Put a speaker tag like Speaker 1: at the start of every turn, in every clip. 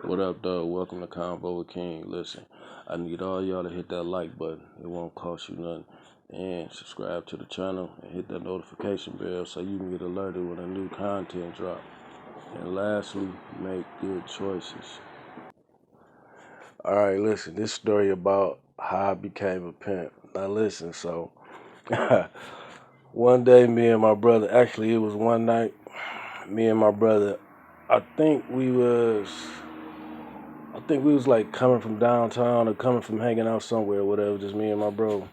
Speaker 1: What up, though? Welcome to Convo with King. Listen, I need all y'all to hit that like button. It won't cost you nothing. And subscribe to the channel and hit that notification bell so you can get alerted when a new content drop. And lastly, make good choices. Alright, listen, this story about how I became a pimp. Now listen, so one day me and my brother, actually it was one night, me and my brother, I think we was like coming from downtown or coming from hanging out somewhere or whatever, just me and my bro.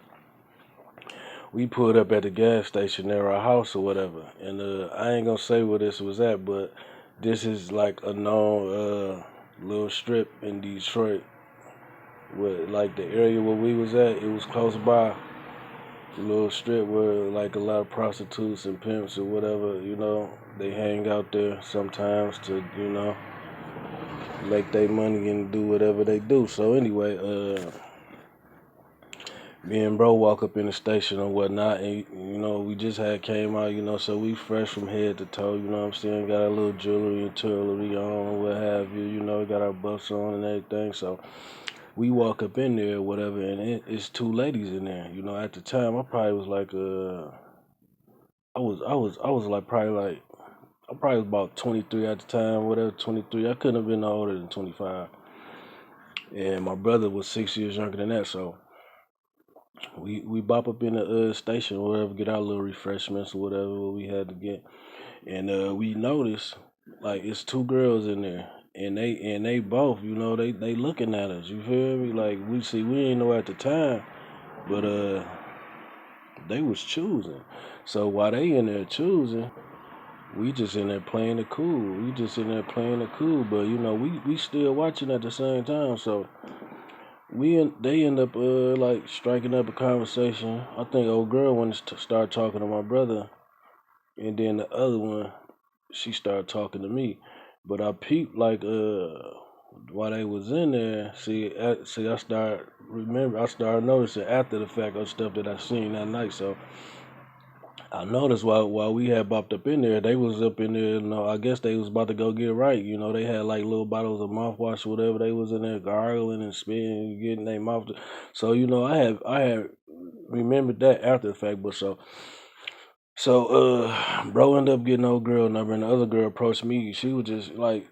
Speaker 1: We pulled up at the gas station near our house or whatever. And I ain't gonna say where this was at, but this is like a known little strip in Detroit. Where like the area where we was at, it was close by. A little strip where like a lot of prostitutes and pimps or whatever, they hang out there sometimes to, make their money and do whatever they do. So anyway, me and bro walk up in the station or whatnot, and we just had came out, so we fresh from head to toe, you know what I'm saying? Got our little jewelry and jewelry on, what have you, got our buffs on and everything. So we walk up in there or whatever, and it's two ladies in there. At the time I probably was like I was like probably like I probably was about 23 at the time, whatever, 23. I couldn't have been no older than 25. And my brother was 6 years younger than that, so we bop up in the station or whatever, get our little refreshments or whatever what we had to get, and we noticed like it's two girls in there, and they both, they looking at us. You feel me? Like we ain't know at the time, but they was choosing. So while they in there choosing, we just in there playing the cool. We just in there playing the cool, but we still watching at the same time. So they end up like striking up a conversation. I think old girl wanted to start talking to my brother, and then the other one, she started talking to me. But I peeped like while they was in there. I started noticing after the fact of stuff that I seen that night. So I noticed while we had bopped up in there, they was up in there. I guess they was about to go get right. They had like little bottles of mouthwash or whatever. They was in there gargling and spitting, getting their mouth. So I had remembered that after the fact. But bro ended up getting old girl number, and the other girl approached me. She was just like.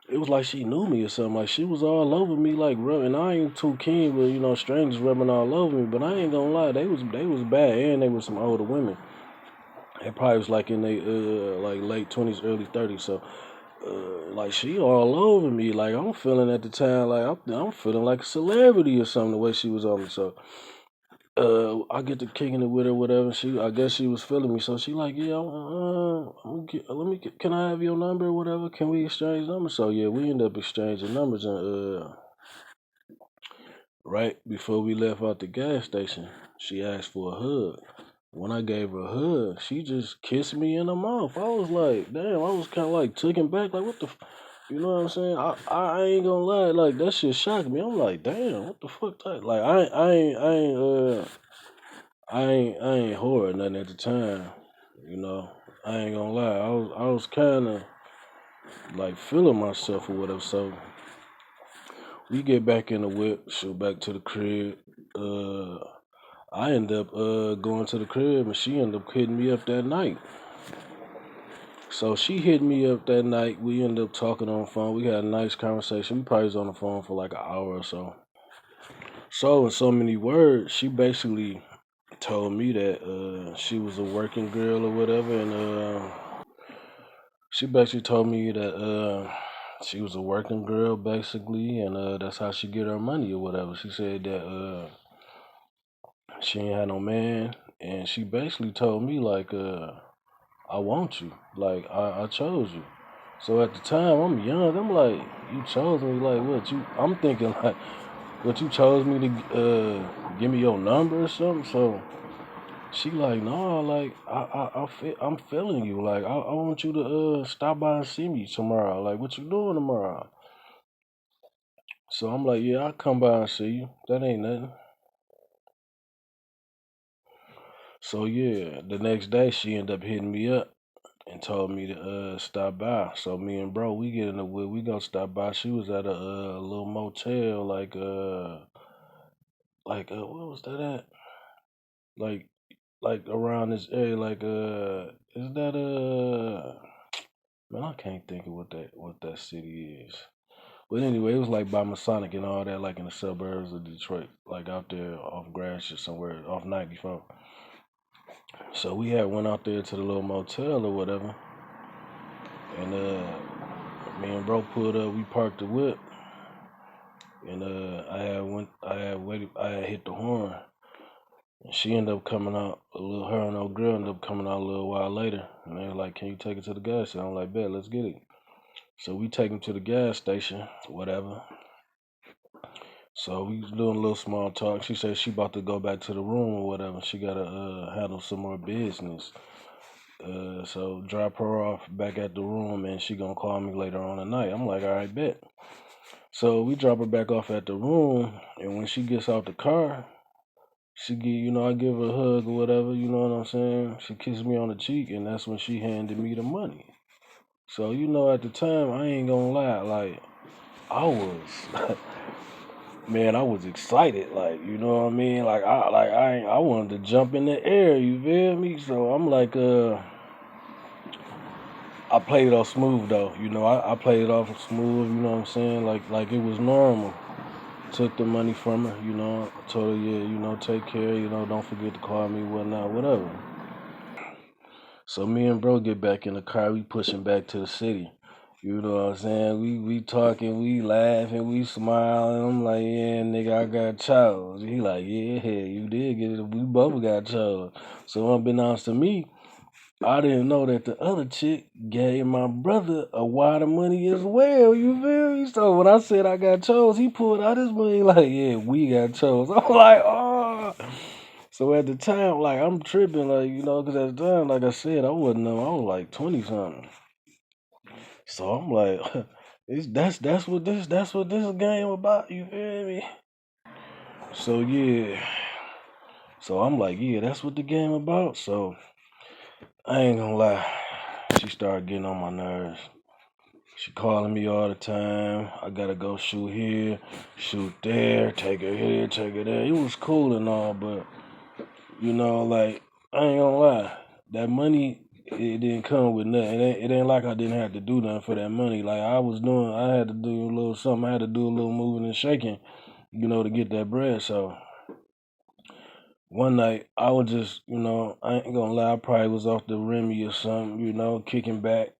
Speaker 1: It was like she knew me or something. Like she was all over me, like rubbing. I ain't too keen with strangers rubbing all over me. But I ain't gonna lie, they was bad, and they was some older women. It probably was like in they like late 20s, early 30s. So like she all over me. Like I'm feeling at the time like I'm feeling like a celebrity or something the way she was on me. So I get to kicking it with her, whatever. I guess she was feeling me. So she like, yeah, can I have your number or whatever? Can we exchange numbers? So yeah, we end up exchanging numbers, and right before we left out the gas station, she asked for a hug. When I gave her a hug, she just kissed me in the mouth. I was like, damn, I was kind of like taken back, like, what the, you know what I'm saying? I ain't gonna lie, like, that shit shocked me. I'm like, damn, what the fuck that? Like, I ain't horror nothing at the time, you know. I ain't gonna lie, I was kind of like feeling myself or whatever. So we get back in the whip, shoot back to the crib. Uh, I end up going to the crib, and she ended up hitting me up that night. So she hit me up that night. We ended up talking on the phone. We had a nice conversation. We probably was on the phone for like an hour or so. So in so many words, she basically told me that she was a working girl or whatever, and she basically told me that she was a working girl basically, and that's how she get her money or whatever. She said that she ain't had no man, and she basically told me like I want you. Like I chose you. So at the time I'm young. I'm like, you chose me. Like what you? I'm thinking like, what you chose me to give me your number or something. So she like, no, like I'm feeling you. Like I want you to stop by and see me tomorrow. Like what you doing tomorrow? So I'm like, yeah, I'll come by and see you. That ain't nothing. So yeah, the next day she ended up hitting me up. and told me to stop by. So me and bro, we get in the wood, we go stop by. She was at a little motel, what was that at? Like like around this area, is that man, I can't think of what that city is. But anyway, it was like by Masonic and all that, like in the suburbs of Detroit, like out there off Gratiot somewhere, off 94. So we had went out there to the little motel or whatever, and me and bro pulled up. We parked the whip, and I had hit the horn, and she ended up coming out a little. Her and old girl ended up coming out a little while later, and they were like, "Can you take it to the gas station?" I'm like, "Bet, let's get it." So we take him to the gas station, whatever. So we was doing a little small talk. She said she about to go back to the room or whatever. She gotta handle some more business. So drop her off back at the room, and she gonna call me later on tonight. I'm like, all right, bet. So we drop her back off at the room, and when she gets out the car, I give her a hug or whatever. You know what I'm saying? She kissed me on the cheek, and that's when she handed me the money. So at the time, I ain't gonna lie, like I was. Man, I was excited, like you know what I mean. I wanted to jump in the air. You feel me? So I'm like, I played it off smooth though. I played it off smooth. You know what I'm saying? Like it was normal. Took the money from her. Told her, yeah, take care. Don't forget to call me, whatnot, whatever. So me and bro get back in the car. We pushing back to the city. You know what I'm saying? We talking, we laughing, we smiling. I'm like, yeah, nigga, I got chose. He like, yeah, you did get it. We both got chose. So unbeknownst to me, I didn't know that the other chick gave my brother a wad of money as well. You feel me? So when I said I got chose, he pulled out his money like, yeah, we got chose. I'm like, oh. So at the time, like I'm tripping, like because at the time, like I said, I wasn't know. I was like 20 something. So I'm like, that's what this game about. You feel me? So yeah. So I'm like, yeah, that's what the game about. So I ain't gonna lie. She started getting on my nerves. She calling me all the time. I gotta go shoot here, shoot there, take her here, take her there. It was cool and all, but like I ain't gonna lie, that money it didn't come with nothing. It ain't like I didn't have to do nothing for that money. Like I had to do a little something. I had to do a little moving and shaking, to get that bread. So one night I was just, I ain't gonna lie, I probably was off the Remy or something, kicking back.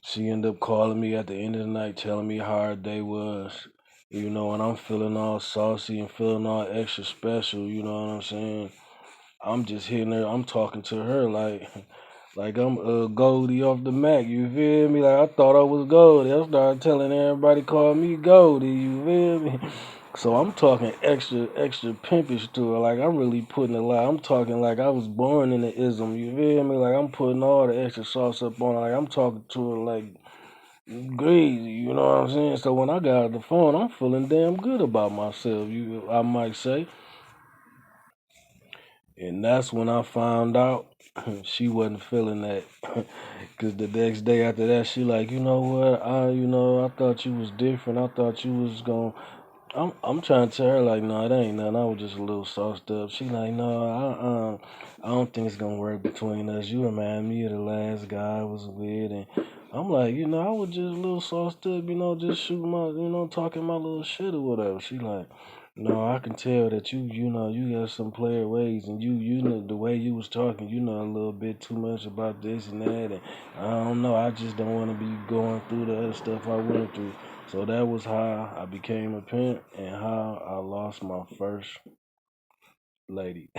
Speaker 1: She ended up calling me at the end of the night, telling me how her day was. And I'm feeling all saucy and feeling all extra special. You know what I'm saying? I'm just hitting her. I'm talking to her like I'm Goldie off the Mac. You feel me? Like I thought I was Goldie. I started telling everybody call me Goldie. You feel me? So I'm talking extra, extra pimpish to her. Like I'm really putting a lot. I'm talking like I was born in the ism. You feel me? Like I'm putting all the extra sauce up on her. Like I'm talking to her like crazy. You know what I'm saying? So when I got off the phone, I'm feeling damn good about myself. I might say. And that's when I found out she wasn't feeling that. Cause the next day after that, she like, you know what? I thought you was different. I thought you was going. I'm trying to tell her like, no, it ain't nothing. I was just a little sauced up. She like, no, I don't think it's gonna work between us. You remind me of the last guy I was with, and I'm like, I was just a little sauced up, just shooting my, talking my little shit or whatever. She like, no, I can tell that you got some player ways, and you know the way you was talking, a little bit too much about this and that, and I don't know. I just don't want to be going through the other stuff I went through. So that was how I became a pimp and how I lost my first lady.